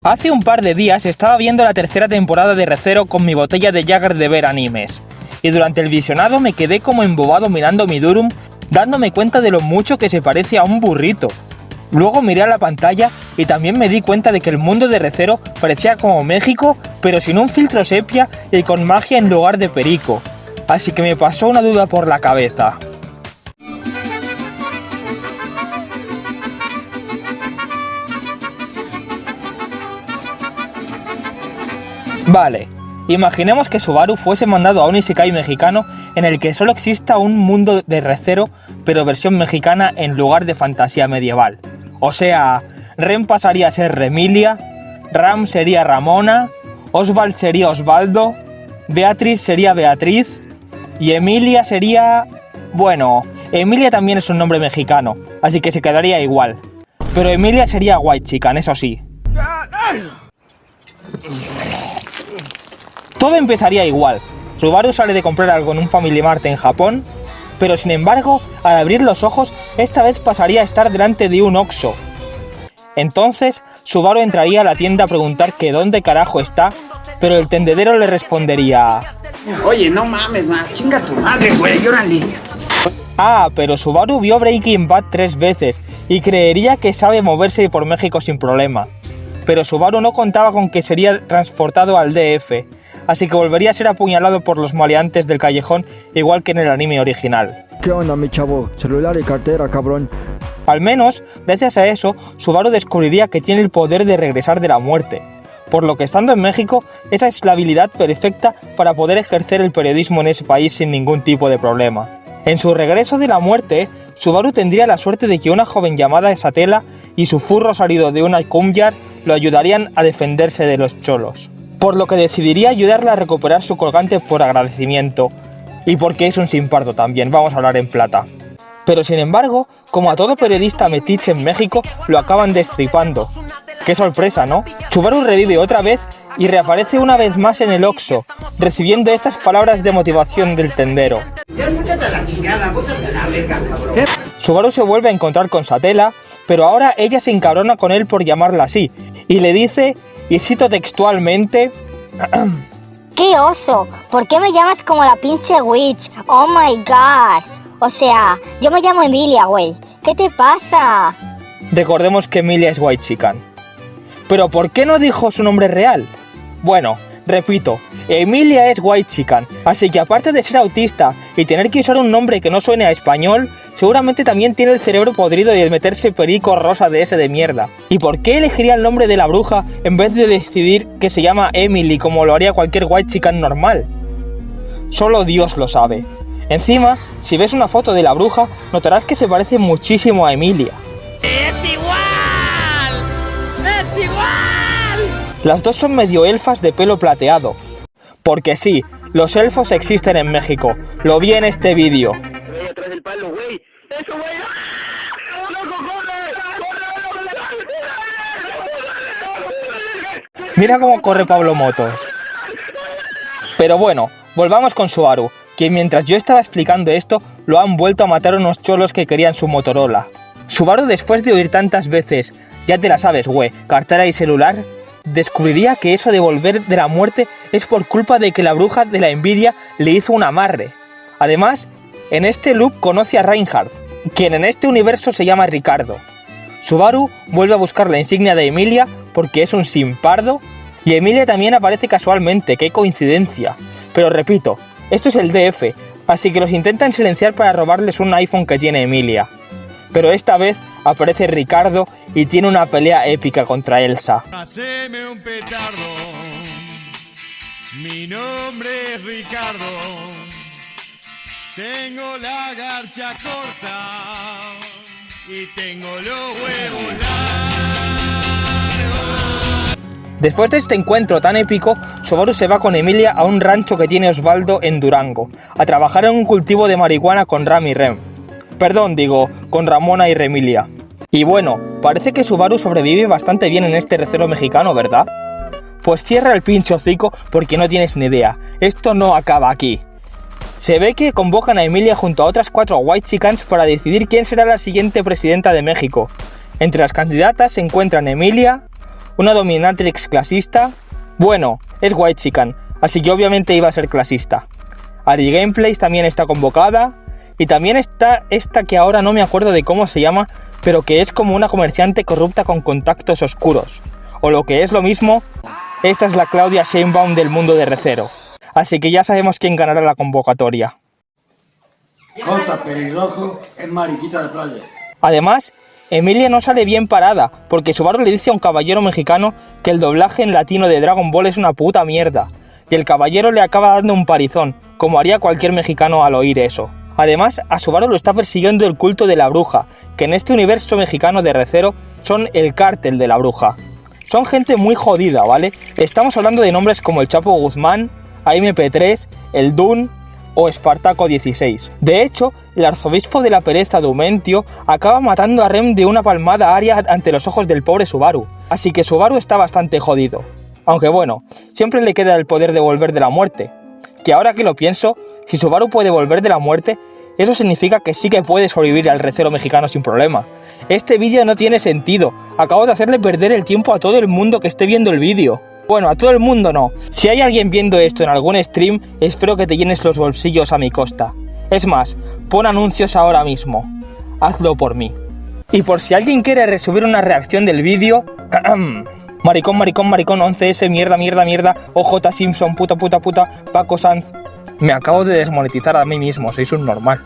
Hace un par de días estaba viendo la tercera temporada de Re:Zero con mi botella de Jagger de ver animes, y durante el visionado me quedé como embobado mirando mi Durum, dándome cuenta de lo mucho que se parece a un burrito. Luego miré a la pantalla y también me di cuenta de que el mundo de Re:Zero parecía como México, pero sin un filtro sepia y con magia en lugar de perico. Así que me pasó una duda por la cabeza. Vale, imaginemos que Subaru fuese mandado a un isekai mexicano en el que solo exista un mundo de Re:Zero, pero versión mexicana en lugar de fantasía medieval. O sea, Ren pasaría a ser Remilia, Ram sería Ramona, Oswald sería Osvaldo, Beatriz sería Beatriz y Emilia sería... Bueno, Emilia también es un nombre mexicano, así que se quedaría igual. Pero Emilia sería White Chican, eso sí. Todo empezaría igual. Subaru sale de comprar algo en un Family Mart en Japón, pero sin embargo, al abrir los ojos, esta vez pasaría a estar delante de un Oxxo. Entonces, Subaru entraría a la tienda a preguntar que dónde carajo está, pero el tendedero le respondería... Oye, no mames, chinga tu madre, güey, órale. Ah, pero Subaru vio Breaking Bad 3 veces y creería que sabe moverse por México sin problema. Pero Subaru no contaba con que sería transportado al DF, así que volvería a ser apuñalado por los maleantes del callejón igual que en el anime original. ¿Qué onda, mi chavo? Celular y cartera, cabrón. Al menos, gracias a eso, Subaru descubriría que tiene el poder de regresar de la muerte, por lo que estando en México, esa es la habilidad perfecta para poder ejercer el periodismo en ese país sin ningún tipo de problema. En su regreso de la muerte, Subaru tendría la suerte de que una joven llamada Satela y su furro salido de una cumbiar lo ayudarían a defenderse de los cholos, por lo que decidiría ayudarla a recuperar su colgante por agradecimiento, y porque es un simpardo también, vamos a hablar en plata. Pero sin embargo, como a todo periodista metiche en México, lo acaban destripando. ¡Qué sorpresa!, ¿no? Subaru revive otra vez y reaparece una vez más en el Oxxo, recibiendo estas palabras de motivación del tendero. Ya sácate la chingada, bótate la verga, cabrón. Subaru se vuelve a encontrar con Satela, pero ahora ella se encabrona con él por llamarla así, y le dice, y cito textualmente... ¡Qué oso! ¿Por qué me llamas como la pinche witch? ¡Oh my god! O sea, yo me llamo Emilia, güey. ¿Qué te pasa? Recordemos que Emilia es White Chican. ¿Pero por qué no dijo su nombre real? Bueno, repito, Emilia es White Chican, así que aparte de ser autista y tener que usar un nombre que no suene a español, seguramente también tiene el cerebro podrido y el meterse perico rosa de ese de mierda. ¿Y por qué elegiría el nombre de la bruja en vez de decidir que se llama Emily como lo haría cualquier White Chican normal? Solo Dios lo sabe. Encima, si ves una foto de la bruja, notarás que se parece muchísimo a Emilia. ¡Es igual! ¡Es igual! Las dos son medio elfas de pelo plateado. Porque sí, los elfos existen en México. Lo vi en este vídeo. Atrás del palo, güey. ¡Eso, güey! ¡Loco, corre! Mira cómo corre Pablo Motos. Pero bueno, volvamos con Subaru, que mientras yo estaba explicando esto, lo han vuelto a matar unos cholos que querían su Motorola. Subaru, después de oír tantas veces, ya te la sabes, güey, cartera y celular, descubriría que eso de volver de la muerte es por culpa de que la bruja de la envidia le hizo un amarre. Además, en este loop conoce a Reinhardt, quien en este universo se llama Ricardo. Subaru vuelve a buscar la insignia de Emilia porque es un simpardo, y Emilia también aparece casualmente, qué coincidencia. Pero repito, esto es el DF, así que los intentan silenciar para robarles un iPhone que tiene Emilia. Pero esta vez aparece Ricardo y tiene una pelea épica contra Elsa. Haceme un petardo, mi nombre es Ricardo, tengo la garcha corta y tengo los huevos largos. Después de este encuentro tan épico, Subaru se va con Emilia a un rancho que tiene Osvaldo en Durango, a trabajar en un cultivo de marihuana con Ram y Rem. Con Ramona y Remilia. Y bueno, parece que Subaru sobrevive bastante bien en este Re:Zero mexicano, ¿verdad? Pues cierra el pinche hocico porque no tienes ni idea, esto no acaba aquí. Se ve que convocan a Emilia junto a otras 4 White Chicans para decidir quién será la siguiente presidenta de México. Entre las candidatas se encuentran Emilia, ¿Una dominatrix clasista? Bueno, es white chican, así que obviamente iba a ser clasista. Ari Gameplays también está convocada. Y también está esta que ahora no me acuerdo de cómo se llama, pero que es como una comerciante corrupta con contactos oscuros. O lo que es lo mismo, esta es la Claudia Sheinbaum del mundo de Recero. Así que ya sabemos quién ganará la convocatoria. Corta, pelirrojo, es mariquita de playa. Además, Emilia no sale bien parada, porque Subaru le dice a un caballero mexicano que el doblaje en latino de Dragon Ball es una puta mierda. Y el caballero le acaba dando un parizón, como haría cualquier mexicano al oír eso. Además, a Subaru lo está persiguiendo el culto de la bruja, que en este universo mexicano de Recero son el cártel de la bruja. Son gente muy jodida, ¿vale? Estamos hablando de nombres como el Chapo Guzmán, AMP3, el Dun o Espartaco 16. De hecho, el arzobispo de la pereza Dumentio acaba matando a Rem de una palmada aria ante los ojos del pobre Subaru. Así que Subaru está bastante jodido. Aunque bueno, siempre le queda el poder de volver de la muerte. Que ahora que lo pienso, si Subaru puede volver de la muerte, eso significa que sí que puede sobrevivir al Recero mexicano sin problema. Este vídeo no tiene sentido, acabo de hacerle perder el tiempo a todo el mundo que esté viendo el vídeo. Bueno, a todo el mundo no. Si hay alguien viendo esto en algún stream, espero que te llenes los bolsillos a mi costa. Es más, pon anuncios ahora mismo. Hazlo por mí. Y por si alguien quiere resubir una reacción del vídeo... Maricón, maricón, maricón, 11S, mierda, mierda, mierda, OJ Simpson, puta, puta, puta, Paco Sanz. Me acabo de desmonetizar a mí mismo, soy un normal.